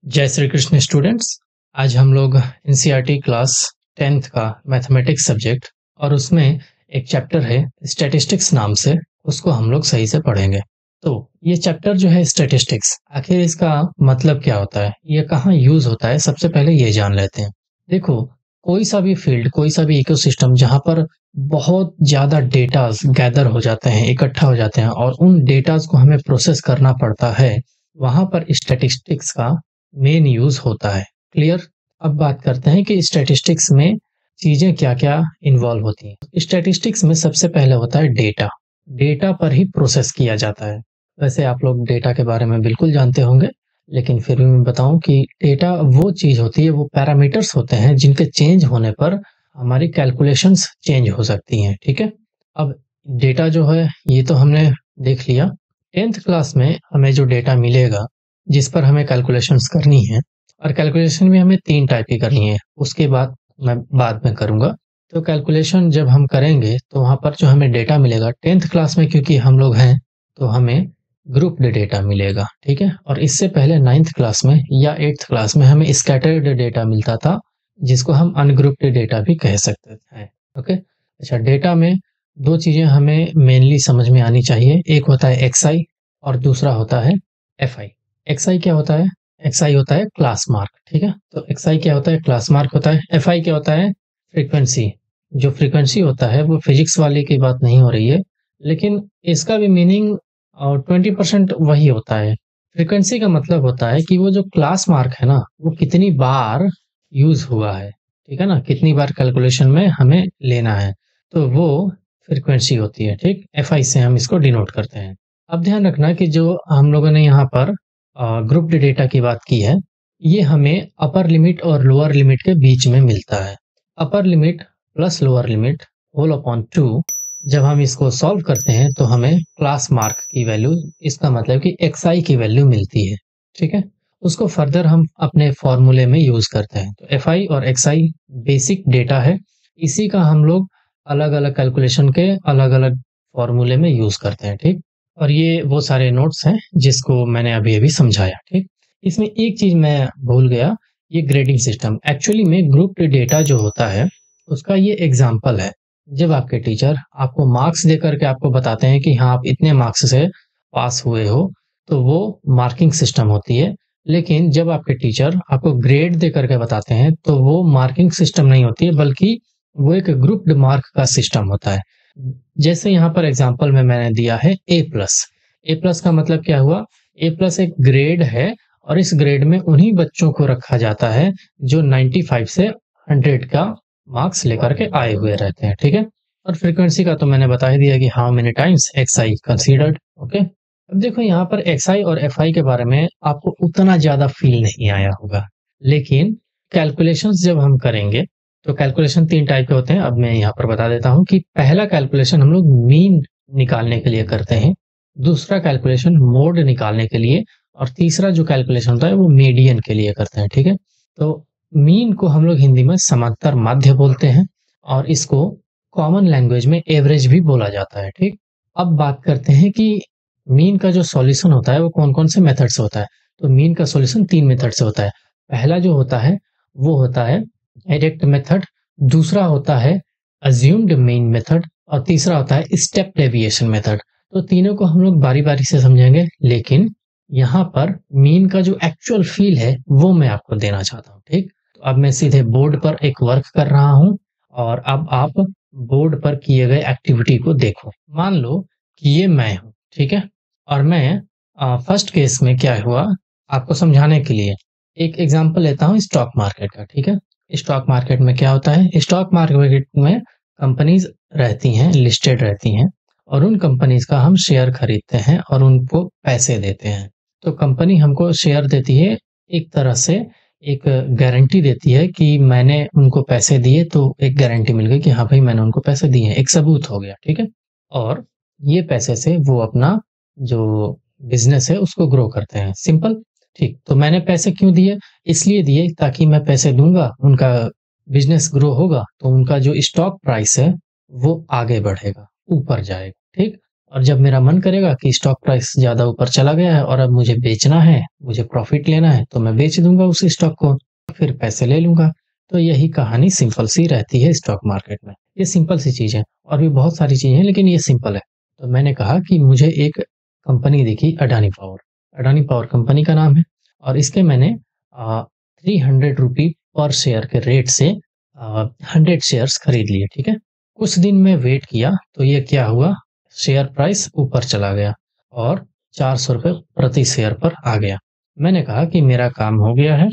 जय श्री कृष्ण स्टूडेंट्स। आज हम लोग एनसीईआरटी क्लास 10th का मैथमेटिक्स सब्जेक्ट और उसमें एक चैप्टर है स्टैटिस्टिक्स नाम से, उसको हम लोग सही से पढ़ेंगे। तो ये चैप्टर जो है स्टैटिस्टिक्स, आखिर इसका मतलब क्या होता है, ये कहाँ यूज होता है, सबसे पहले ये जान लेते हैं। देखो, कोई सा भी फील्ड, कोई सा भी इकोसिस्टम जहाँ पर बहुत ज्यादा डेटास गैदर हो जाते हैं, इकट्ठा हो जाते हैं और उन डेटास को हमें प्रोसेस करना पड़ता है, वहां पर स्टैटिस्टिक्स का मेन यूज होता है। क्लियर। अब बात करते हैं कि स्टैटिस्टिक्स में चीजें क्या क्या इन्वॉल्व होती हैं। स्टैटिस्टिक्स में सबसे पहले होता है डेटा। डेटा पर ही प्रोसेस किया जाता है। वैसे आप लोग डेटा के बारे में बिल्कुल जानते होंगे, लेकिन फिर भी मैं बताऊं कि डेटा वो चीज होती है, वो पैरामीटर्स होते हैं जिनके चेंज होने पर हमारी कैलकुलेशंस चेंज हो सकती हैं। ठीक है। अब डेटा जो है ये तो हमने देख लिया। 10th क्लास में हमें जो डेटा मिलेगा जिस पर हमें कैलकुलेशंस करनी है, और कैलकुलेशन भी हमें 3 टाइप की करनी है, उसके बाद मैं बाद में करूंगा। तो कैलकुलेशन जब हम करेंगे तो वहां पर जो हमें डेटा मिलेगा 10th क्लास में, क्योंकि हम लोग हैं तो हमें ग्रुप्ड डेटा मिलेगा। ठीक है। और इससे पहले 9th क्लास में या 8th क्लास में हमें स्कैटर्ड डेटा मिलता था, जिसको हम अनग्रुप्ड डेटा भी कह सकते हैं। ओके। अच्छा, डेटा में दो चीजें हमें मेनली समझ में आनी चाहिए। एक होता है एक्सआई और दूसरा होता है एफआई। एक्सआई क्या होता है? एक्सआई होता है क्लास मार्क। ठीक है। तो एक्सआई क्या होता है? क्लास मार्क होता है। एफआई क्या होता है? फ्रीक्वेंसी। जो फ्रीक्वेंसी होता है वो फिजिक्स वाले की बात नहीं हो रही है, लेकिन इसका भी मीनिंग 20% वही होता है। फ्रीक्वेंसी का मतलब होता है कि वो जो क्लास मार्क है ना, वो कितनी बार यूज हुआ है। ठीक है ना, कितनी बार कैलकुलेशन में हमें लेना है, तो वो फ्रीक्वेंसी होती है। ठीक। एफआई से हम इसको डिनोट करते हैं। अब ध्यान रखना कि जो हम लोगों ने यहाँ पर ग्रुप्ड डेटा की बात की है, ये हमें अपर लिमिट और लोअर लिमिट के बीच में मिलता है। Upper limit plus lower limit whole upon 2। जब हम इसको सॉल्व करते हैं तो हमें क्लास मार्क की वैल्यू, इसका मतलब कि एक्सआई की वैल्यू मिलती है। ठीक है। उसको फर्दर हम अपने फॉर्मूले में यूज करते हैं। तो एफआई और एक्सआई बेसिक डेटा है, इसी का हम लोग अलग अलग कैलकुलेशन के अलग अलग फॉर्मूले में यूज करते हैं। ठीक। और ये वो सारे नोट्स हैं जिसको मैंने अभी अभी समझाया। ठीक। इसमें एक चीज मैं भूल गया, ये ग्रेडिंग सिस्टम। एक्चुअली में ग्रुप डेटा जो होता है उसका ये एग्जाम्पल है। जब आपके टीचर आपको मार्क्स दे करके आपको बताते हैं कि हाँ आप इतने मार्क्स से पास हुए हो, तो वो मार्किंग सिस्टम होती है। लेकिन जब आपके टीचर आपको ग्रेड दे करके बताते हैं तो वो मार्किंग सिस्टम नहीं होती है, बल्कि वो एक ग्रुप्ड मार्क का सिस्टम होता है। जैसे यहाँ पर एग्जाम्पल में मैंने दिया है ए प्लस। ए प्लस का मतलब क्या हुआ? ए प्लस एक ग्रेड है और इस ग्रेड में उन्हीं बच्चों को रखा जाता है जो 95 से 100 का मार्क्स लेकर के आए हुए रहते हैं। ठीक है। और फ्रीक्वेंसी का तो मैंने बता ही दिया कि how many times x I considered. Okay. अब देखो, यहाँ पर एक्स आई और एफ आई के बारे में आपको उतना ज्यादा फील नहीं आया होगा, लेकिन कैलकुलेशंस जब हम करेंगे तो कैलकुलेशन 3 टाइप के होते हैं। अब मैं यहाँ पर बता देता हूँ कि पहला कैलकुलेशन हम लोग मीन निकालने के लिए करते हैं, दूसरा कैलकुलेशन मोड निकालने के लिए, और तीसरा जो कैलकुलेशन होता है वो मीडियन के लिए करते हैं। ठीक है। तो मीन को हम लोग हिंदी में समांतर माध्य बोलते हैं और इसको कॉमन लैंग्वेज में एवरेज भी बोला जाता है। ठीक। अब बात करते हैं कि मीन का जो सॉल्यूशन होता है वो कौन कौन से मेथड से होता है। तो मीन का सॉल्यूशन 3 मेथड से होता है। पहला जो होता है वो होता है डायरेक्ट मेथड, दूसरा होता है अज्यूम्ड मीन मेथड, और तीसरा होता है स्टेप डेविएशन मेथड। तो तीनों को हम लोग बारी बारी से समझेंगे, लेकिन यहाँ पर मीन का जो एक्चुअल फील है वो मैं आपको देना चाहता हूँ। ठीक। तो अब मैं सीधे बोर्ड पर एक वर्क कर रहा हूँ और अब आप बोर्ड पर किए गए एक्टिविटी को देखो। मान लो कि ये मैं हूँ। ठीक है। और मैं फर्स्ट केस में क्या हुआ आपको समझाने के लिए एक एग्जांपल लेता हूँ स्टॉक मार्केट का। ठीक है। स्टॉक मार्केट में क्या होता है? स्टॉक मार्केट में कंपनीज रहती हैं, लिस्टेड रहती हैं, और उन कंपनीज का हम शेयर खरीदते हैं और उनको पैसे देते हैं। तो कंपनी हमको शेयर देती है, एक तरह से एक गारंटी देती है कि मैंने उनको पैसे दिए, तो एक गारंटी मिल गई कि हाँ भाई मैंने उनको पैसे दिए हैं, एक सबूत हो गया। ठीक है। और ये पैसे से वो अपना जो बिजनेस है उसको ग्रो करते हैं। सिंपल। ठीक। तो मैंने पैसे क्यों दिए? इसलिए दिए ताकि मैं पैसे दूंगा, उनका बिजनेस ग्रो होगा, तो उनका जो स्टॉक प्राइस है वो आगे बढ़ेगा, ऊपर जाएगा। ठीक। और जब मेरा मन करेगा कि स्टॉक प्राइस ज़्यादा ऊपर चला गया है और अब मुझे बेचना है, मुझे प्रॉफिट लेना है, तो मैं बेच दूँगा उस स्टॉक को, फिर पैसे ले लूँगा। तो यही कहानी सिंपल सी रहती है स्टॉक मार्केट में। ये सिंपल सी चीज़ है और भी बहुत सारी चीज़ें हैं लेकिन ये सिंपल है। तो मैंने कहा कि मुझे एक कंपनी दिखी Adani power. Adani power company का नाम है और इसके मैंने 300 रुपी पर शेयर के रेट से 100 शेयर्स खरीद लिए, ठीक है? कुछ दिन में वेट किया तो ये क्या हुआ, शेयर प्राइस ऊपर चला गया और 400 रुपए प्रति शेयर पर आ गया। मैंने कहा कि मेरा काम हो गया है,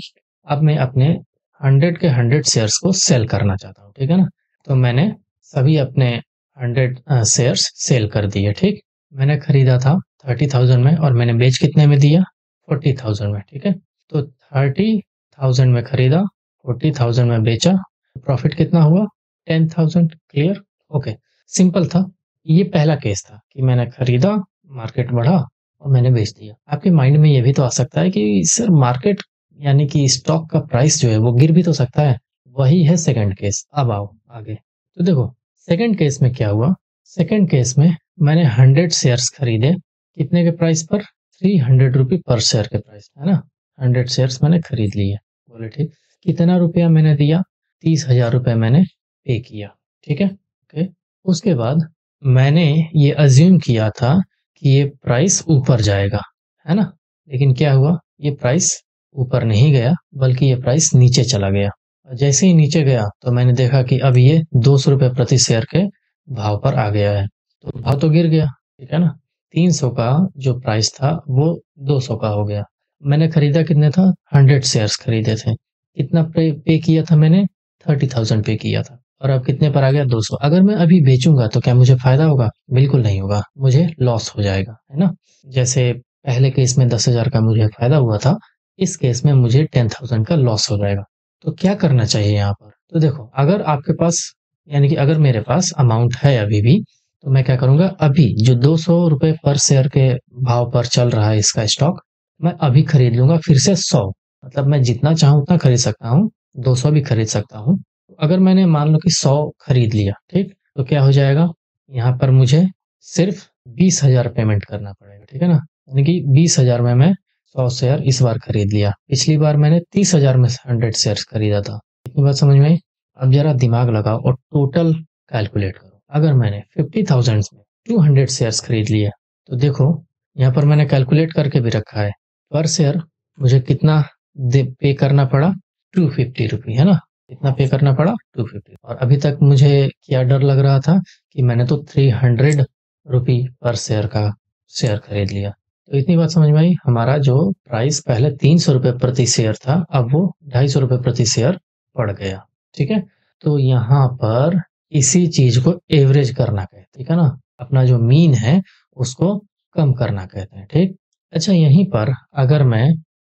अब मैं अपने 100 के 100 शेयर्स को सेल करना चाहता हूँ, ठीक है ना? तो मैंने सभी अपने 100 शेयर्स सेल कर दिए, ठीक? मैंने खरीदा था 30,000 में और मैंने बेच कितने में दिया? 40,000 में, ठीक है? तो 30,000 में खरीदा, 40,000 में बेचा, प्रॉफिट कितना हुआ? 10,000। क्लियर? ओके, सिंपल था। ये पहला केस था कि मैंने खरीदा, मार्केट बढ़ा और मैंने बेच दिया। आपके माइंड में ये भी तो आ सकता है कि सर मार्केट यानी कि स्टॉक का प्राइस जो है वो गिर भी तो सकता है। वही है सेकंड केस। अब आओ आगे। तो देखो सेकंड केस में क्या हुआ? सेकंड केस में मैंने 100 शेयर्स खरीदे। कितने के प्राइस पर? 300 रुपए पर शेयर के प्राइस, है ना? 100 शेयर्स मैंने खरीद लिए। बोले ठीक। कितना रुपया मैंने दिया? 30,000 रुपए मैंने पे किया। ठीक है? ओके। उसके बाद मैंने ये अज़्यूम किया था कि ये प्राइस ऊपर जाएगा, है ना? लेकिन क्या हुआ? ये प्राइस ऊपर नहीं गया बल्कि ये प्राइस नीचे चला गया। और जैसे ही नीचे गया तो मैंने देखा कि अब ये 200 रुपए प्रति शेयर के भाव पर आ गया है। तो भाव तो गिर गया, ठीक है ना? 300 का जो प्राइस था वो 200 का हो गया। मैंने खरीदा कितने था? 100 शेयर्स खरीदे थे। कितना पे किया था मैंने? 30,000 पे किया था। और अब कितने पर आ गया? 200। अगर मैं अभी बेचूँगा तो क्या मुझे फ़ायदा होगा? बिल्कुल नहीं होगा, मुझे लॉस हो जाएगा, है ना? जैसे पहले केस में 10,000 का मुझे फ़ायदा हुआ था, इस केस में मुझे 10,000 का लॉस हो जाएगा। तो क्या करना चाहिए यहाँ पर? तो देखो, अगर आपके पास यानी कि अगर मेरे पास अमाउंट है अभी भी, तो मैं क्या करूँगा, अभी जो 200 रुपए पर शेयर के भाव पर चल रहा है इसका स्टॉक, मैं अभी खरीद लूँगा फिर से 100। मतलब मैं जितना चाहूँ उतना खरीद सकता हूँ, 200 भी खरीद सकता हूँ। अगर मैंने मान लो कि 100 खरीद लिया, ठीक? तो क्या हो जाएगा? यहाँ पर मुझे सिर्फ़ 20,000 पेमेंट करना पड़ेगा, ठीक है ना? यानी कि 20,000 में मैं 100 शेयर इस बार खरीद लिया। पिछली बार मैंने 30,000 में 100 शेयर्स खरीदा था। इतनी बात समझ में आई? अब ज़रा दिमाग लगाओ और टोटल कैलकुलेट करो। अगर मैंने 50,000 में 200 शेयर्स खरीद लिए, तो देखो यहाँ पर मैंने कैलकुलेट करके भी रखा है। पर शेयर मुझे कितना पे करना पड़ा? 250 रुपए, है ना? कितना पे करना पड़ा? 250। और अभी तक मुझे क्या डर लग रहा था कि मैंने तो 300 रुपए पर शेयर का शेयर खरीद लिया। तो इतनी बात समझ में आई? हमारा जो प्राइस पहले 300 रुपए प्रति शेयर था, अब वो 250 रुपए प्रति शेयर पड़ गया। ठीक है? तो यहाँ पर इसी चीज को एवरेज करना कहते हैं, ठीक है ना? अपना जो मीन है उसको कम करना कहते हैं, ठीक? अच्छा, यहीं पर अगर मैं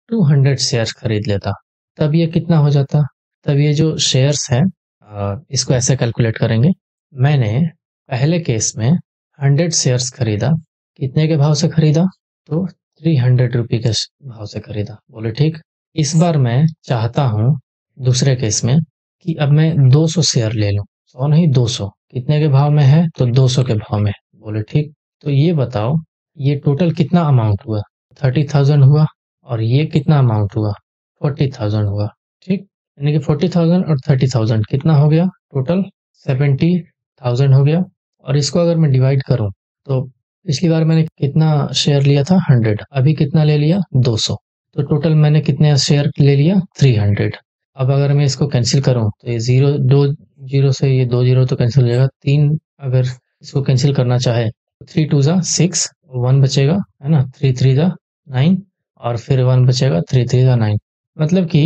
200 शेयर्स खरीद लेता, तब ये कितना हो जाता? तब ये जो शेयर्स हैं इसको ऐसे कैलकुलेट करेंगे। मैंने पहले केस में 100 शेयर्स खरीदा। कितने के भाव से खरीदा? तो 300 रुपए के भाव से खरीदा। बोले ठीक। इस बार मैं चाहता हूँ दूसरे केस में कि अब मैं 200 शेयर ले लूँ। 100 नहीं, 200। कितने के भाव में है? तो 200 के भाव में। बोले ठीक। तो ये बताओ, ये टोटल कितना अमाउंट हुआ? 30,000 हुआ। और ये कितना अमाउंट हुआ? 40,000 हुआ। ठीक? यानी कि 40,000 और 30,000 कितना हो गया? टोटल 70,000 हो गया। और इसको अगर मैं डिवाइड करूँ तो पिछली बार मैंने कितना शेयर लिया था? 100। अभी कितना ले लिया? 200। तो टोटल मैंने कितने शेयर ले लिया? 300। अब अगर मैं इसको कैंसिल करूँ तो ये 2 जीरो से ये 2 जीरो तो कैंसिल हो जाएगा। 3 अगर इसको कैंसिल करना चाहे तो 3 टू ज़ा 6, 1 बचेगा, है ना? 3 3 ज़ा 9 और फिर 1 बचेगा, 3 3 ज़ा 9। मतलब कि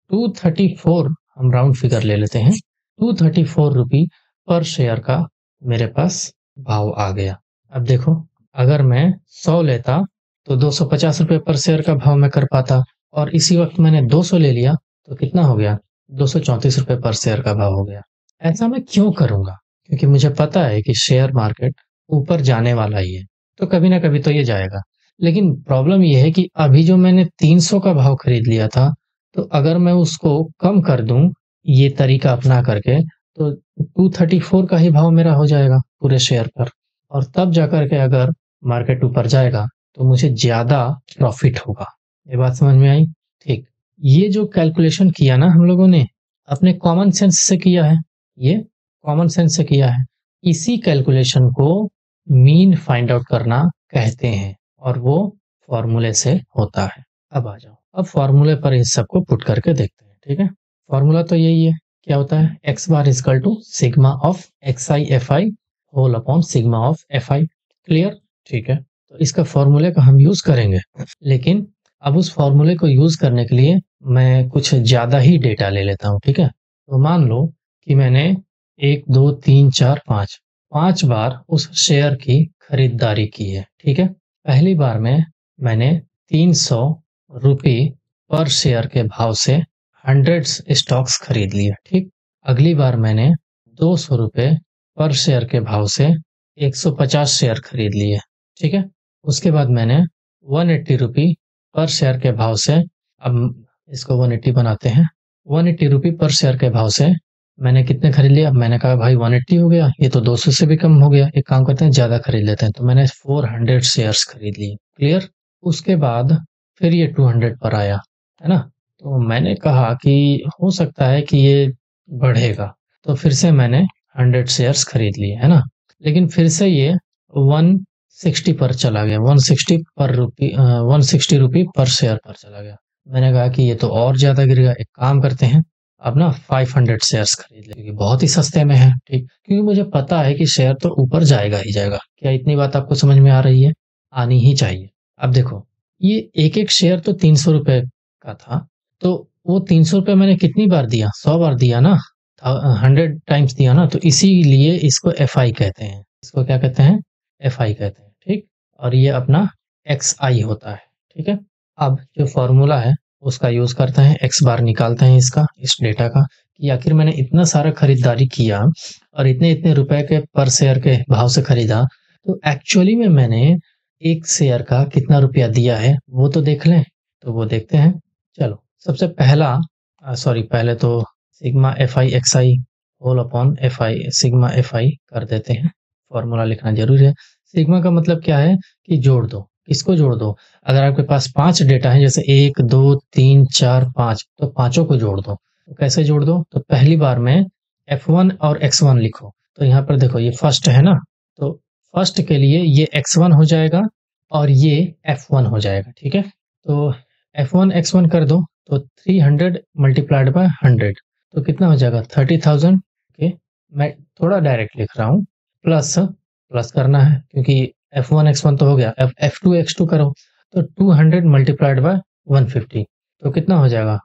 234 हम राउंड फिगर ले लेते हैं। 234 रुपए पर शेयर का मेरे पास भाव आ गया। अब देखो, अगर मैं 100 लेता तो 250 रुपए पर शेयर का भाव मैं कर पाता और इसी वक्त मैंने 200 ले लिया तो कितना हो गया? 234 रुपए पर शेयर का भाव हो गया। ऐसा मैं क्यों करूँगा? क्योंकि मुझे पता है कि शेयर मार्केट ऊपर जाने वाला ही है, तो कभी ना कभी तो ये जाएगा। लेकिन प्रॉब्लम ये है कि अभी जो मैंने 300 का भाव खरीद लिया था, तो अगर मैं उसको कम कर दूँ ये तरीका अपना करके, तो 234 का ही भाव मेरा हो जाएगा पूरे शेयर पर। और तब जाकर के अगर मार्केट ऊपर जाएगा तो मुझे ज़्यादा प्रॉफिट होगा। ये बात समझ में आई? ठीक। ये जो कैलकुलेशन किया ना हम लोगों ने, अपने कॉमन सेंस से किया है। ये कॉमन सेंस से किया है। इसी कैलकुलेशन को मीन फाइंड आउट करना कहते हैं और वो फॉर्मूले से होता है। अब आ जाओ, अब फॉर्मूले पर इस सबको पुट करके देखते हैं, ठीक है? फॉर्मूला तो यही है, क्या होता है? X bar equal to sigma of x i f i whole upon sigma of f i. Clear? ठीक है। तो इसका फॉर्मूले का हम यूज करेंगे, लेकिन अब उस फॉर्मूले को यूज करने के लिए मैं कुछ ज्यादा ही डेटा ले लेता हूँ, ठीक है? तो मान लो कि मैंने 1 2 3 4 5 5 बार उस शेयर की खरीदारी की है, ठीक है? पहली बार में मैंने 300 रुपये पर शेयर के भाव से 100 स्टॉक्स खरीद लिए, ठीक? अगली बार मैंने 200 रुपये पर शेयर के भाव से 150 शेयर खरीद लिए, ठीक है? उसके बाद मैंने 180 रुपये पर शेयर के भाव से, अब इसको 180 बनाते हैं, 180 रुपये पर शेयर के भाव से मैंने कितने खरीद लिए? अब मैंने कहा भाई 180 हो गया, ये तो 200 से भी कम हो गया, एक काम करते हैं ज़्यादा खरीद लेते हैं, तो मैंने 400 शेयर्स खरीद लिए। क्लियर? उसके बाद फिर ये 200 पर आया, है ना? तो मैंने कहा कि हो सकता है कि ये बढ़ेगा, तो फिर से मैंने 100 शेयर्स खरीद लिए, है ना? लेकिन फिर से ये 160 पर चला गया, 160 रुपये पर शेयर पर चला गया। मैंने कहा कि ये तो और ज़्यादा गिर गया, एक काम करते हैं, अब ना 500 शेयर्स खरीद लेंगे, बहुत ही सस्ते में है, ठीक? क्योंकि मुझे पता है कि शेयर तो ऊपर जाएगा ही जाएगा। क्या इतनी बात आपको समझ में आ रही है? आनी ही चाहिए। अब देखो, ये एक-एक शेयर तो 300 रुपए का था, तो वो 300 रुपए मैंने कितनी बार दिया? 100 बार दिया ना, 100 टाइम्स दिया ना, तो इसीलिए इसको एफआई कहते हैं। इसको क्या कहते हैं? एफआई कहते हैं, ठीक? और ये अपना एक्सआई होता है, ठीक है? अब जो फॉर्मूला है उसका यूज करते हैं, एक्स बार निकालते हैं इसका, इस डेटा का, कि आखिर मैंने इतना सारा खरीदारी किया और इतने इतने रुपए के पर शेयर के भाव से खरीदा, तो एक्चुअली में मैंने एक शेयर का कितना रुपया दिया है वो तो देख लें। तो वो देखते हैं। चलो, सबसे पहले तो sigma F I x I whole upon f i sigma F i कर देते हैं। फॉर्मूला लिखना जरूरी है। सिग्मा का मतलब क्या है कि जोड़ दो। किसको जोड़ दो? अगर आपके पास 5 डेटा है, जैसे 1 2 3 4 5, तो पांचों को जोड़ दो। तो कैसे जोड़ दो? तो पहली बार में F1 और X1 लिखो। तो यहाँ पर देखो, ये फर्स्ट है ना, तो फर्स्ट के लिए ये X1 हो जाएगा और ये F1 हो जाएगा, ठीक है? तो F1 X1 कर दो, तो 300 मल्टीप्लाइड बाय 100, तो कितना हो जाएगा? 30,000। ओके, मैं थोड़ा डायरेक्ट लिख रहा हूँ, प्लस प्लस करना है क्योंकि F1 X1 तो हो गया, F2 X2 करो, तो 200 मल्टीप्लाइड बाय 150, तो कितना हो जाएगा?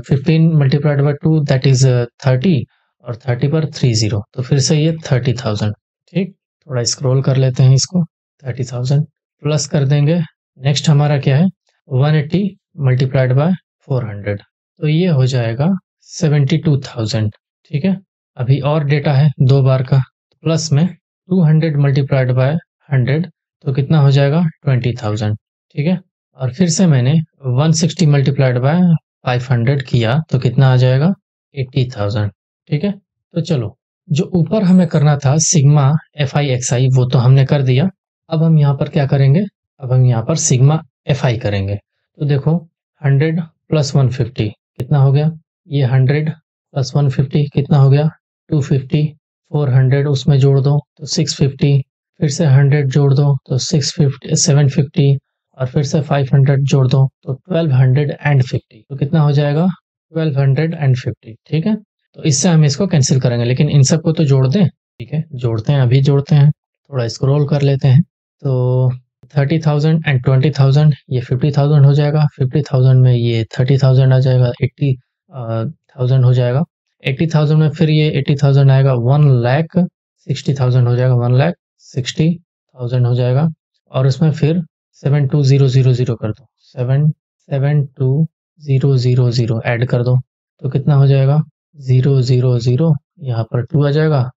15 मल्टीप्लाइड बाय 2 दैट इज 30, और 30 पर 30, तो फिर से ये 30,000, ठीक? थोड़ा स्क्रॉल कर लेते हैं इसको, 30,000 प्लस कर देंगे। नेक्स्ट हमारा क्या है? 180 मल्टीप्लाइड बाय 400, तो ये हो जाएगा 72,000, ठीक है? अभी और डेटा है 2 बार का, प्लस में 200 मल्टीप्लाइड बाय 100, तो कितना हो जाएगा? 20,000, ठीक है? और फिर से मैंने 160 मल्टीप्लाइड बाय 500 किया, तो कितना आ जाएगा? 80,000, ठीक है? तो चलो, जो ऊपर हमें करना था सिग्मा एफ आई एक्स आई, वो तो हमने कर दिया। अब हम यहाँ पर क्या करेंगे? अब हम यहाँ पर सिग्मा एफ आई करेंगे। तो देखो, 100 प्लस 150 कितना हो गया? ये 100 प्लस 150 कितना हो गया? 250, 400 उसमें जोड़ दो तो 650, फिर से 100 जोड़ दो तो 650 750, और फिर से 500 जोड़ दो तो 1250, तो कितना हो जाएगा? 1250, ठीक है? तो इससे हम इसको कैंसिल करेंगे, लेकिन इन सबको तो जोड़ दें, ठीक है? जोड़ते हैं, अभी जोड़ते हैं, थोड़ा स्क्रॉल कर लेते हैं। तो 30,000 एंड 20,000, ये 50,000 हो जाएगा। 50,000 में ये 30,000 आ जाएगा, 80,000 हो जाएगा। 80,000 में फिर ये 80,000 आएगा, 1,60,000 हो जाएगा, 1,60,000 हो जाएगा। और उसमें फिर 72000 कर दो, 772,000 ऐड कर दो, तो कितना हो जाएगा? 000, यहाँ पर 2 आ जाएगा,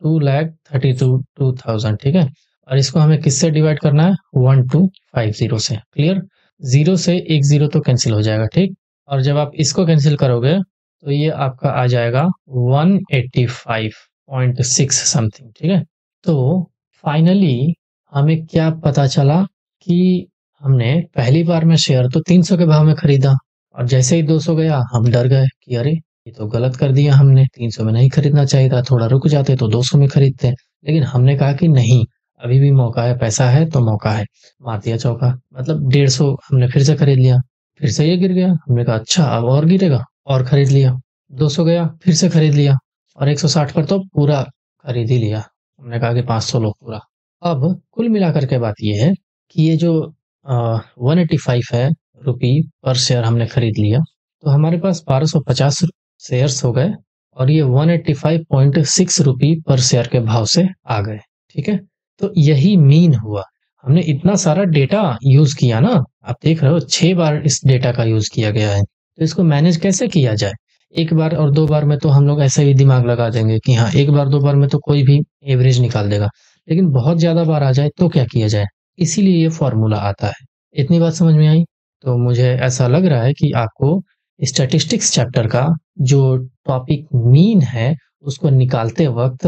2,32,000, ठीक है? और इसको हमें किससे डिवाइड करना है? 1250 से। क्लियर? 0 से एक 0 तो कैंसिल हो जाएगा, ठीक? और जब आप इसको कैंसिल करोगे तो ये आपका आ जाएगा 185.6 समथिंग, ठीक है? तो फाइनली हमें क्या पता चला कि हमने पहली बार में शेयर तो 300 के भाव में खरीदा और जैसे ही 200 गया हम डर गए कि अरे ये तो गलत कर दिया हमने, 300 में नहीं खरीदना चाहिए था, थोड़ा रुक जाते तो 200 में खरीदते। लेकिन हमने कहा कि नहीं, अभी भी मौका है, पैसा है तो मौका है। मार दिया चौका, मतलब 150 हमने फिर से खरीद लिया। फिर से ये गिर गया, हमने कहा अच्छा अब और गिरेगा, और खरीद लिया। 200 गया, फिर से खरीद लिया और 160 पर तो पूरा खरीद ही लिया। हमने कहा कि 500 लो पूरा। अब कुल मिलाकर के बात ये है कि ये जो 185 है रुपी पर शेयर हमने खरीद लिया, तो हमारे पास 1250 शेयर्स हो गए और ये 185.6 रुपी पर शेयर के भाव से आ गए। ठीक है, तो यही मीन हुआ। हमने इतना सारा डेटा यूज किया ना, आप देख रहे हो 6 बार इस डेटा का यूज किया गया है। तो इसको मैनेज कैसे किया जाए? एक बार और दो बार में तो हम लोग ऐसे ही दिमाग लगा देंगे कि हाँ, एक बार दो बार में तो कोई भी एवरेज निकाल देगा, लेकिन बहुत ज्यादा बार आ जाए तो क्या किया जाए? इसीलिए ये फॉर्मूला आता है। इतनी बात समझ में आई? तो मुझे ऐसा लग रहा है कि आपको स्टैटिस्टिक्स चैप्टर का जो टॉपिक मीन है उसको निकालते वक्त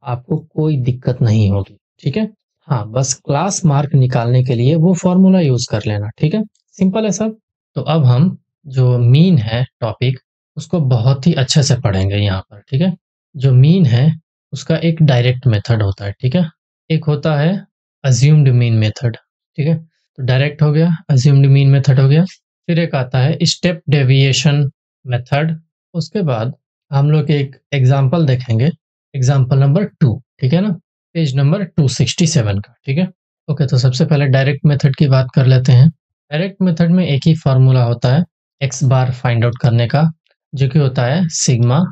आपको कोई दिक्कत नहीं होगी। ठीक है, हाँ, बस क्लास मार्क निकालने के लिए वो फॉर्मूला यूज कर लेना। ठीक है, सिंपल है सब। तो अब हम जो मीन है टॉपिक, उसको बहुत ही अच्छे से पढ़ेंगे यहाँ पर। ठीक है, जो मीन है उसका एक डायरेक्ट मेथड होता है। ठीक है, एक होता है अज्यूम्ड मीन मेथड। ठीक है, तो डायरेक्ट हो गया, अज्यूम्ड मीन मेथड हो गया। फिर एक आता है स्टेप डेविएशन मेथड। उसके बाद हम लोग एक एग्जाम्पल देखेंगे, एग्जाम्पल नंबर 2। ठीक है ना, पेज नंबर 267 का। ठीक है, ओके, तो सबसे पहले डायरेक्ट मेथड की बात कर लेते हैं। डायरेक्ट मेथड में एक ही फॉर्मूला होता है एक्स बार फाइंड आउट करने का, जो कि होता है sigma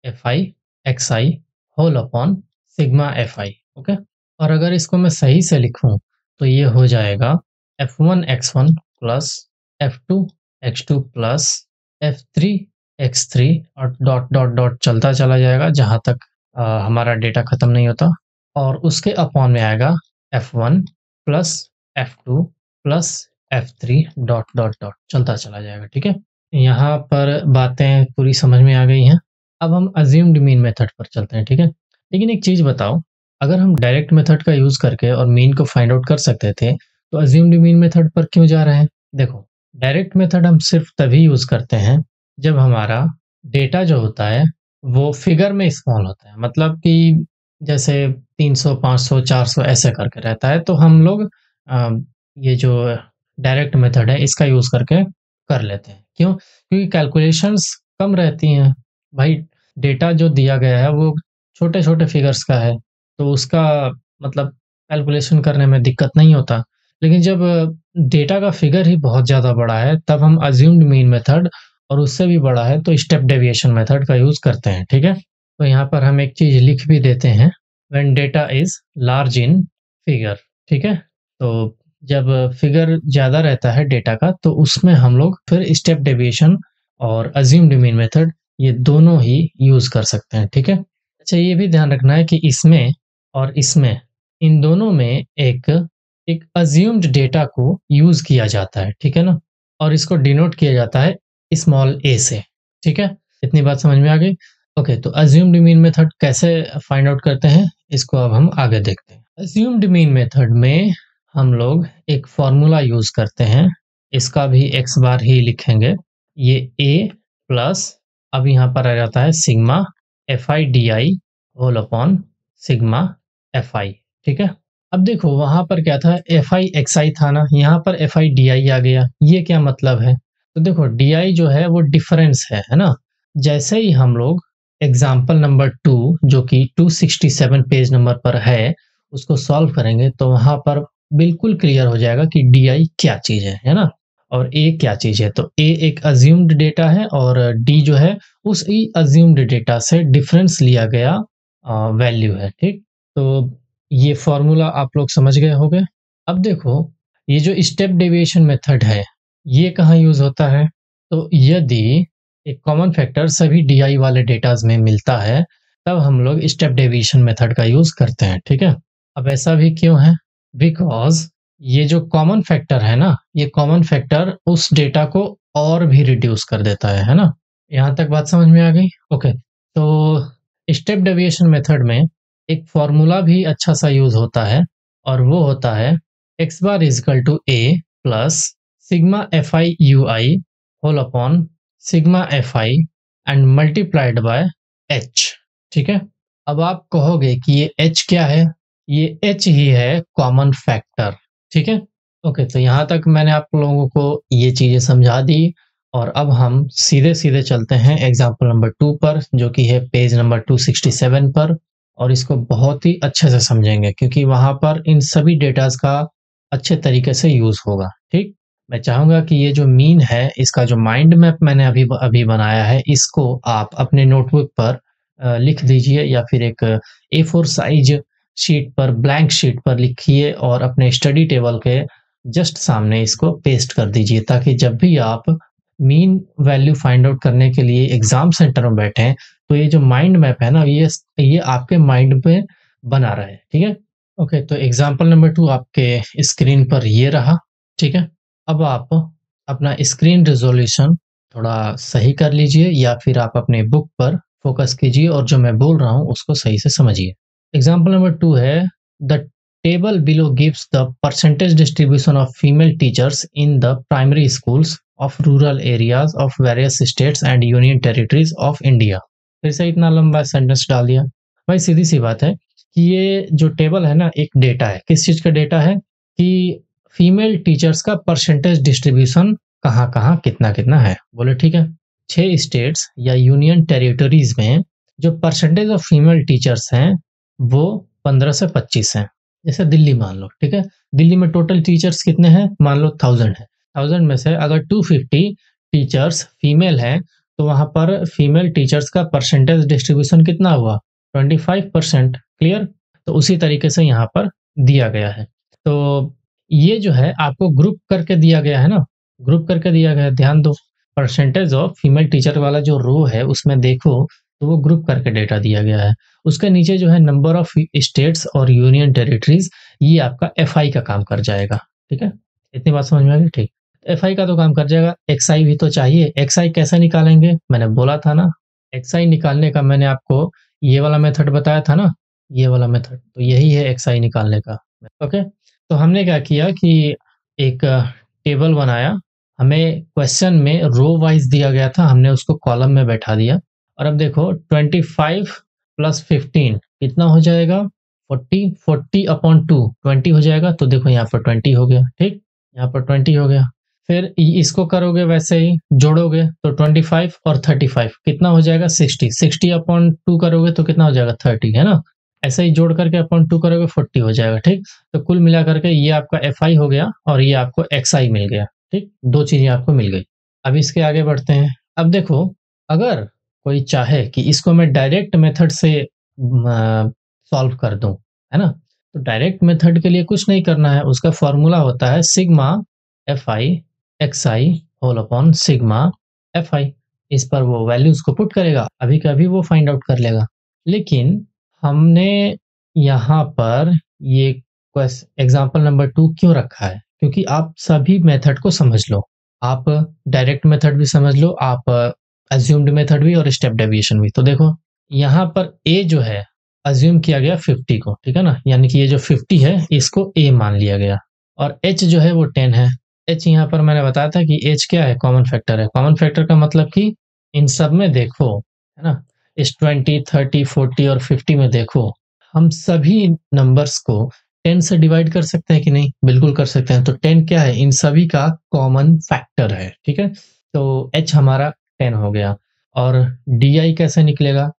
F I x I whole upon sigma F I. Okay, और अगर इसको मैं सही से लिखूं तो ये हो जाएगा F1 x1 plus F2 x2 plus F3 x3 और डॉट डॉट डॉट चलता चला जाएगा जहां तक हमारा डेटा खत्म नहीं होता, और उसके अपॉन में आएगा F1 plus F2 plus F3 dot dot dot चलता चला जाएगा। ठीक है, यहाँ पर बातें पूरी समझ में आ गई हैं। अब हम अज्यूम्ड मीन मेथड पर चलते हैं। ठीक है, लेकिन एक चीज बताओ, अगर हम डायरेक्ट मेथड का यूज करके और मीन को फाइंड आउट कर सकते थे तो अज्यूम्ड मीन मेथड पर क्यों जा रहे हैं? देखो, डायरेक्ट मेथड हम सिर्फ तभी यूज करते हैं जब हमारा डेटा जो होता है वो फिगर में स्मॉल होता है, मतलब कि जैसे 300 500 400 ऐसे करके रहता है, तो हम लोग ये जो डायरेक्ट मेथड है इसका यूज करके कर लेते हैं। क्यों? क्योंकि कैलकुलेशंस कम रहती हैं भाई। डेटा जो दिया गया है वो छोटे छोटे फिगर्स का है, तो उसका मतलब कैलकुलेशन करने में दिक्कत नहीं होता। लेकिन जब डेटा का फिगर ही बहुत ज़्यादा बड़ा है तब हम अज्यूम्ड मीन मेथड, और उससे भी बड़ा है तो स्टेप डेविएशन मेथड का यूज़ करते हैं। ठीक है, तो यहाँ पर हम एक चीज़ लिख भी देते हैं, when data is large in figure. ठीक है, तो जब फिगर ज़्यादा रहता है डेटा का तो उसमें हम लोग फिर स्टेप डेविएशन और अज्यूम्ड मीन मेथड ये दोनों ही यूज़ कर सकते हैं। ठीक है, अच्छा, ये भी ध्यान रखना है कि इसमें और इसमें, इन दोनों में एक एक अज्यूम्ड डेटा को यूज किया जाता है। ठीक है ना, और इसको डिनोट किया जाता है स्मॉल ए से। ठीक है, इतनी बात समझ में आ गई? ओके, तो अज्यूम्ड मीन मेथड कैसे फाइंड आउट करते हैं इसको अब हम आगे देखते हैं। अज्यूम्ड मीन मेथड में हम लोग एक फॉर्मूला यूज करते हैं, इसका भी एक्स बार ही लिखेंगे। ये ए प्लस, अब यहाँ पर आ जाता है sigma F I D I whole upon sigma F I. ठीक है, अब देखो वहां पर क्या था, एफ आई एक्स आई था ना, यहाँ पर एफ आई डी आई आ गया। ये क्या मतलब है? तो देखो डी आई जो है वो डिफरेंस है ना। जैसे ही हम लोग एग्जाम्पल नंबर 2 जो कि 267 पेज नंबर पर है उसको सॉल्व करेंगे तो वहां पर बिल्कुल क्लियर हो जाएगा कि डी आई क्या चीज है ना, और ए क्या चीज है। तो ए एक अज्यूम्ड डेटा है और डी जो है उस अज्यूम्ड डेटा से डिफरेंस लिया गया वैल्यू है। ठीक, तो ये फॉर्मूला आप लोग समझ गए होंगे। अब देखो, ये जो स्टेप डेविएशन मेथड है ये कहाँ यूज होता है? तो यदि एक कॉमन फैक्टर सभी डीआई वाले डेटाज में मिलता है तब हम लोग स्टेप डेविएशन मेथड का यूज करते हैं। ठीक है, अब ऐसा भी क्यों है? बिकॉज ये जो कॉमन फैक्टर है ना, ये कॉमन फैक्टर उस डेटा को और भी रिड्यूस कर देता है ना। यहाँ तक बात समझ में आ गई? ओके, तो स्टेप डेविएशन मेथड में एक फॉर्मूला भी अच्छा सा यूज होता है और वो होता है x bar is equal to A plus sigma F I U I whole upon sigma F I and multiplied by H. ठीक है, अब आप कहोगे कि ये एच क्या है, ये एच ही है कॉमन फैक्टर। ठीक है, ओके, तो यहाँ तक मैंने आप लोगों को ये चीजें समझा दी और अब हम सीधे सीधे चलते हैं एग्जाम्पल नंबर 2 पर, जो कि है पेज नंबर 267 पर, और इसको बहुत ही अच्छे से समझेंगे क्योंकि वहां पर इन सभी डेटास का अच्छे तरीके से यूज होगा। ठीक, मैं चाहूंगा कि ये जो मीन है, इसका जो माइंड मैप मैंने अभी अभी बनाया है, इसको आप अपने नोटबुक पर लिख दीजिए या फिर एक A4 साइज शीट पर, ब्लैंक शीट पर लिखिए और अपने स्टडी टेबल के जस्ट सामने इसको पेस्ट कर दीजिए, ताकि जब भी आप मीन वैल्यू फाइंड आउट करने के लिए एग्जाम सेंटर में बैठे तो ये जो माइंड मैप है ना, ये आपके माइंड पे बना रहे। ठीक है, ओके, तो एग्जाम्पल नंबर 2 आपके स्क्रीन पर ये रहा। ठीक है, अब आप अपना स्क्रीन रेजोल्यूशन थोड़ा सही कर लीजिए या फिर आप अपने बुक पर फोकस कीजिए और जो मैं बोल रहा हूँ उसको सही से समझिए। एग्जाम्पल नंबर 2 है the table below gives the percentage distribution of female teachers in the primary schools of rural areas of various states and union territories of India. फिर से इतना लंबा सेंटेंस डाल दिया भाई। सीधी सी बात है कि ये जो टेबल है ना, एक डेटा है। किस चीज का डेटा है कि फीमेल टीचर्स का परसेंटेज डिस्ट्रीब्यूशन कहाँ कहाँ कितना कितना है। बोले ठीक है, 6 स्टेट्स या यूनियन टेरिटरीज में जो परसेंटेज ऑफ फीमेल टीचर्स हैं वो 15 से 25 हैं। जैसे दिल्ली मान लो, ठीक है, दिल्ली में टोटल टीचर्स कितने हैं, मान लो 1000 है। 1000 में से अगर 250 टीचर्स फीमेल हैं तो वहां पर फीमेल टीचर्स का परसेंटेज डिस्ट्रीब्यूशन कितना हुआ, 25%। क्लियर, तो उसी तरीके से यहाँ पर दिया गया है। तो ये जो है आपको ग्रुप करके दिया गया है ना, ग्रुप करके दिया गया है, ध्यान दो। परसेंटेज ऑफ फीमेल टीचर वाला जो रो है उसमें देखो तो वो ग्रुप करके डेटा दिया गया है। उसके नीचे जो है नंबर ऑफ स्टेट्स और यूनियन टेरिटरीज, ये आपका एफआई का काम कर जाएगा। ठीक है, इतनी बात समझ में आ गई। ठीक, एफआई का तो काम कर जाएगा, एक्सआई भी तो चाहिए। एक्सआई कैसे निकालेंगे, मैंने बोला था ना, एक्सआई निकालने का मैंने आपको ये वाला मेथड बताया था ना, ये वाला मेथड, तो यही है एक्सआई निकालने का। ओके, तो हमने क्या किया कि एक टेबल बनाया, हमें क्वेश्चन में रो वाइज दिया गया था, हमने उसको कॉलम में बैठा दिया। और अब देखो 25 प्लस 15 कितना हो जाएगा, 40, 40 अपॉन 2 20 हो जाएगा। तो देखो यहाँ पर 20 हो गया। ठीक, यहाँ पर 20 हो गया। फिर इसको करोगे वैसे ही, जोड़ोगे तो 25 और 35 कितना हो जाएगा, 60। 60 अपॉन 2 करोगे तो कितना हो जाएगा, 30, है ना। ऐसे ही जोड़ करके अपॉन 2 करोगे 40 हो जाएगा। ठीक, तो कुल मिला करके ये आपका एफ आई हो गया और ये आपको एक्स आई मिल गया। ठीक, दो चीजें आपको मिल गई। अब इसके आगे बढ़ते हैं। अब देखो, अगर कोई चाहे कि इसको मैं डायरेक्ट मेथड से सॉल्व कर दूं, है ना, तो डायरेक्ट मेथड के लिए कुछ नहीं करना है। उसका फॉर्मूला होता है sigma F I x I whole upon sigma F I. इस पर वो वैल्यूज को पुट करेगा, अभी का अभी वो फाइंड आउट कर लेगा। लेकिन हमने यहाँ पर ये एग्जाम्पल नंबर 2 क्यों रखा है, क्योंकि आप सभी मेथड को समझ लो। आप डायरेक्ट मेथड भी समझ लो, आप अज्यूम्ड मेथड भी और स्टेप डेविएशन भी। तो देखो यहाँ पर ए जो है अज्यूम किया गया 50 को, ठीक है ना, यानी कि ये जो 50 है इसको ए मान लिया गया। और एच जो है वो 10 है। एच यहाँ पर मैंने बताया था कि एच क्या है, कॉमन फैक्टर है। कॉमन फैक्टर का मतलब कि इन सब में देखो, है ना, इस 20, 30, 40 और 50 में देखो, हम सभी नंबर्स को 10 से डिवाइड कर सकते हैं कि नहीं, बिल्कुल कर सकते हैं। तो 10 क्या है, इन सभी का कॉमन फैक्टर है। ठीक है, तो एच हमारा 10 हो गया। और डी आई कैसे निकलेगा,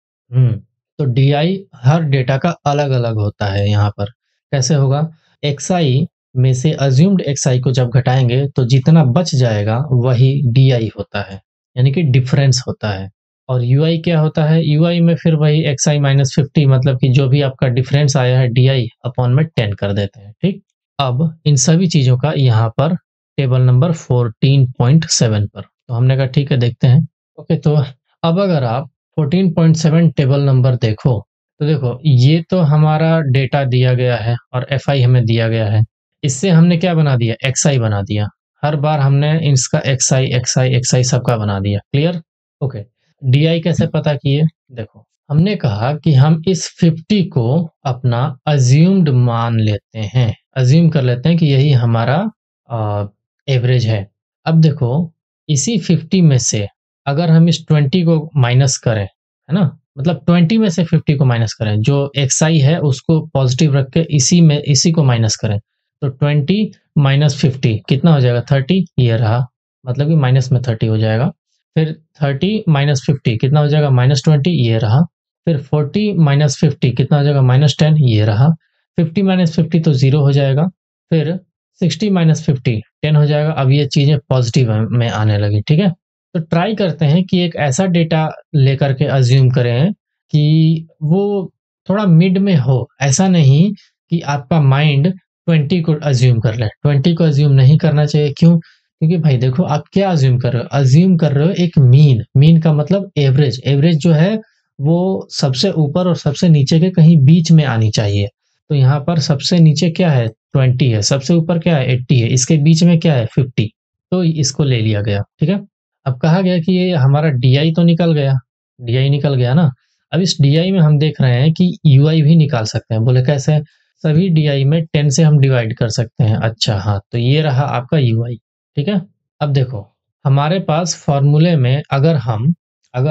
तो डी आई हर डेटा का अलग अलग होता है। यहाँ पर कैसे होगा, एक्स आई में से अज्यूम्ड एक्स आई को जब घटाएंगे तो जितना बच जाएगा वही डी आई होता है, यानी कि डिफरेंस होता है। और यू आई क्या होता है, यू आई में फिर वही एक्स आई माइनस 50, मतलब कि जो भी आपका डिफरेंस आया है डी आई अपॉन में 10 कर देते हैं। ठीक, अब इन सभी चीजों का यहाँ पर टेबल नंबर 14.7 पर, तो हमने कहा ठीक है देखते हैं। ओके, तो अब अगर आप 14.7 टेबल नंबर देखो तो देखो ये तो हमारा डेटा दिया गया है और एफ आई हमें दिया गया है। इससे हमने क्या बना दिया, एक्स आई बना दिया। हर बार हमने इसका एक्स आई एक्स आई एक्स आई सबका बना दिया। Clear, okay. DI कैसे पता किए? देखो, हमने कहा कि हम इस 50 को अपना अज़्यूम्ड मान लेते हैं। अज़्यूम कर लेते हैं कि यही हमारा एवरेज है। अब देखो, इसी 50 में से अगर हम इस 20 को माइनस करें, है ना? मतलब 20 में से 50 को माइनस करें, जो xi है उसको पॉज़िटिव रख के इसी को माइनस करें। तो 20 माइनस 50 कितना हो जाएगा? 30 ये रहा। मतलब कि माइनस में 30 हो जाएगा। फिर 30 माइनस 50 कितना हो जाएगा? माइनस 20 ये रहा। फिर 40 माइनस 50 कितना हो जाएगा? माइनस 10 ये रहा। 50 माइनस 50 तो 0 हो जाएगा। फिर 60 माइनस 50 10 हो जाएगा। अब ये चीज़ें पॉजिटिव में आने लगी, ठीक है? तो ट्राई करते हैं कि एक ऐसा डेटा लेकर के अज्यूम करें कि वो थोड़ा मिड में हो। ऐसा नहीं कि आपका माइंड 20 को अज्यूम कर ले। 20 को अज्यूम नहीं करना चाहिए। क्यों? क्योंकि भाई देखो, आप क्या अज्यूम कर रहे हो? अज्यूम कर रहे हो एक मीन। मीन का मतलब एवरेज। एवरेज जो है वो सबसे ऊपर और सबसे नीचे के कहीं बीच में आनी चाहिए। तो यहाँ पर सबसे नीचे क्या है? 20 है। सबसे ऊपर क्या है? 80 है। इसके बीच में क्या है? 50। तो इसको ले लिया गया, ठीक है? अब कहा गया कि ये हमारा DI तो निकल गया। DI निकल गया ना? अब इस DI में हम देख रहे हैं कि UI भी निकाल सकते हैं। बोले कैसे? सभी DI में 10 से हम डिवाइड कर सकते हैं। अच्छा हाँ, तो ये रहा आपका UI, ठीक है? अब देखो, हमारे पास फ़ॉर्मूले में अगर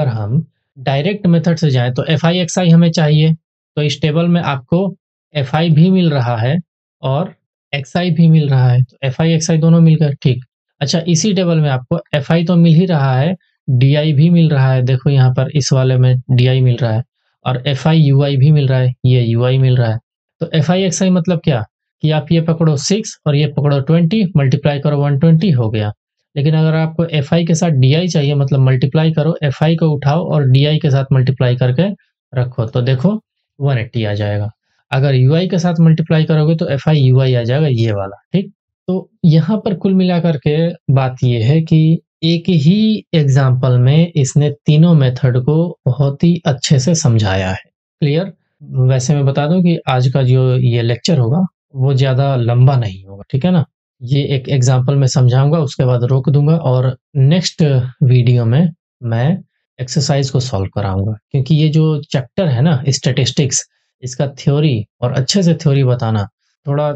हम डायरेक्ट मेथड से जाएँ तो FI हमें चाहिए। तो इस टेबल में आपको FI भी मिल रहा है और XI भी मिल रहा है। तो FI दोनों मिल गए, ठीक। अच्छा, इसी टेबल में आपको FI तो मिल ही रहा है, DI भी मिल रहा है। देखो यहाँ पर इस वाले में DI मिल रहा है और FI भी मिल रहा है, ये UI मिल रहा है। तो FI मतलब क्या? कि आप ये पकड़ो 6 और ये पकड़ो 20, मल्टीप्लाई करो 120 हो गया। लेकिन अगर आपको FI के साथ DI चाहिए, मतलब मल्टीप्लाई करो, FI को उठाओ और DI के साथ मल्टीप्लाई करके रखो, तो देखो 180 आ जाएगा। अगर UI के साथ मल्टीप्लाई करोगे तो FI आ जाएगा, ये वाला, ठीक? तो यहाँ पर कुल मिलाकर के बात ये है कि एक ही एग्ज़ाम्पल में इसने तीनों मेथड को बहुत ही अच्छे से समझाया है। क्लियर? वैसे मैं बता दूँ कि आज का जो ये लेक्चर होगा, वो ज़्यादा लंबा नहीं होगा, ठीक है ना? ये एक एग्ज़ाम्पल में समझाऊँगा, उसके बाद रोक दूँगा और नेक्स्ट वीडियो में मैं एक्सरसाइज़ को सॉल्व कराऊँगा। क्योंकि ये जो चैप्टर है ना स्टैटिस्टिक्स, इसका थ्योरी और अच्छे से थ्योरी बताना थोड़ा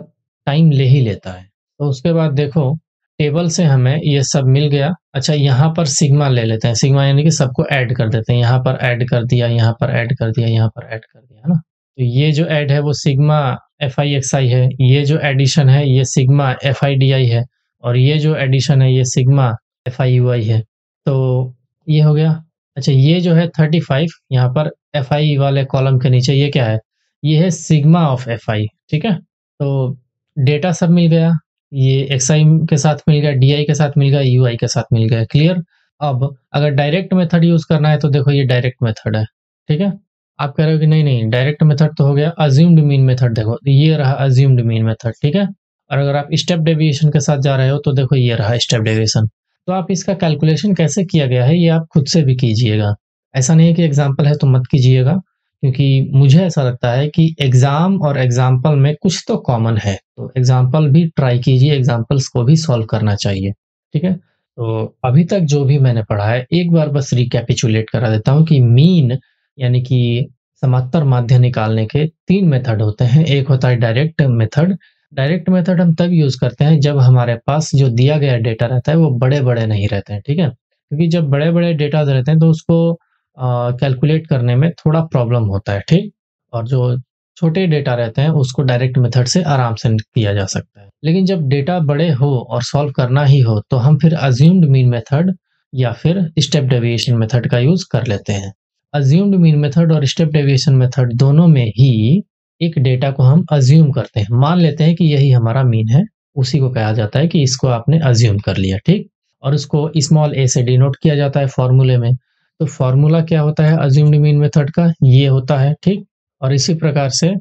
टाइम ले ही लेता है। तो उसके बाद देखो, टेबल से हमें ये सब मिल गया। अच्छा, यहाँ पर सिग्मा ले लेते हैं। सिग्मा यानी कि सबको ऐड कर देते हैं। यहाँ पर ऐड कर दिया, यहाँ पर ऐड कर दिया, यहाँ पर ऐड कर दिया, है ना? तो ये जो ऐड है वो सिग्मा FI है। ये जो एडिशन है ये सिग्मा FIDI है और ये जो एडिशन है ये सिग्मा FIUI है। तो ये हो गया। अच्छा, ये जो है 35 यहाँ पर FI वाले कॉलम के नीचे ये क्या है? ये है सिग्मा ऑफ FI, ठीक है? तो डेटा सब मिल गया। ये XI के साथ मिल गया, DI के साथ मिल गया, UI के साथ मिल गया, क्लियर? अब अगर डायरेक्ट मेथड यूज़ करना है तो देखो ये डायरेक्ट मेथड है, ठीक है? आप कह रहे हो कि नहीं डायरेक्ट मेथड तो हो गया, अज्यूम्ड मीन मेथड देखो, ये रहा अज्यूम्ड मीन मेथड, ठीक है? और अगर आप स्टेप डेविएशन के साथ जा रहे हो तो देखो ये रहा स्टेप डेविएशन। तो आप इसका कैलकुलेशन कैसे किया गया है ये आप खुद से भी कीजिएगा। ऐसा नहीं है कि एग्ज़ाम्पल है तो मत कीजिएगा, क्योंकि मुझे ऐसा लगता है कि एग्ज़ाम और एग्ज़ाम्पल में कुछ तो कॉमन है। तो एग्ज़ाम्पल भी ट्राई कीजिए, एग्ज़ाम्पल्स को भी सॉल्व करना चाहिए, ठीक है? तो अभी तक जो भी मैंने पढ़ा है एक बार बस रिकैपिचुलेट करा देता हूँ कि मीन यानी कि समांतर माध्य निकालने के 3 मेथड होते हैं। एक होता है डायरेक्ट मेथड। डायरेक्ट मेथड हम तब यूज़ करते हैं जब हमारे पास जो दिया गया डेटा रहता है वो बड़े-बड़े नहीं रहते हैं, ठीक है? क्योंकि जब बड़े-बड़े डेटाज़ रहते हैं तो उसको कैलकुलेट करने में थोड़ा प्रॉब्लम होता है, ठीक? और जो छोटे डेटा रहते हैं उसको डायरेक्ट मेथड से आराम से किया जा सकता है। लेकिन जब डेटा बड़े हो और सॉल्व करना ही हो तो हम फिर अज़्यूम्ड मीन मेथड या फिर स्टेप डेविएशन मेथड का यूज़ कर लेते हैं। अज्यूम्ड मीन मेथड और स्टेप डेविएशन मेथड दोनों में ही एक डेटा को हम अज्यूम करते हैं, मान लेते हैं कि यही हमारा मीन है, उसी को कहा जाता है कि इसको आपने अज्यूम कर लिया, ठीक? और उसको स्मॉल a से डिनोट किया जाता है फॉर्मूले में। तो फॉर्मूला क्या होता है अज्यूम्ड मीन मेथड का? ये होता है, ठीक? और इसी प्रकार से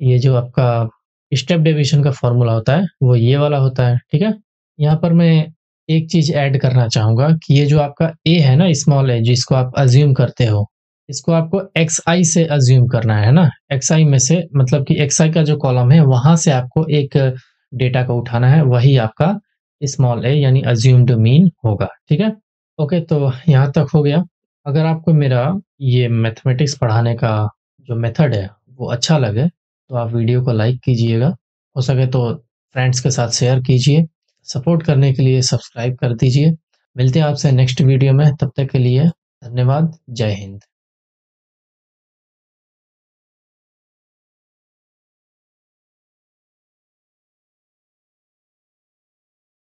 ये जो आपका स्टेप डेविएशन का फॉर्मूला होता है वो ये वाला होता है, ठीक है? यहाँ पर मैं एक चीज़ ऐड करना चाहूँगा कि ये जो आपका a है ना स्मॉल a जिसको आप अज्यूम करते हो, इसको आपको XI से अज्यूम करना है ना? XI में से मतलब कि XI का जो कॉलम है वहाँ से आपको एक डेटा को उठाना है, वही आपका स्मॉल a यानी अज्यूम्ड मीन होगा, ठीक है? ओके, तो यहाँ तक हो गया। अगर आपको मेरा ये मैथमेटिक्स पढ़ाने का जो मेथड है वो अच्छा लगे तो आप वीडियो को लाइक कीजिएगा, हो सके तो फ्रेंड्स के साथ शेयर कीजिए, सपोर्ट करने के लिए सब्सक्राइब कर दीजिए। मिलते हैं आपसे नेक्स्ट वीडियो में, तब तक के लिए धन्यवाद। जय हिंद।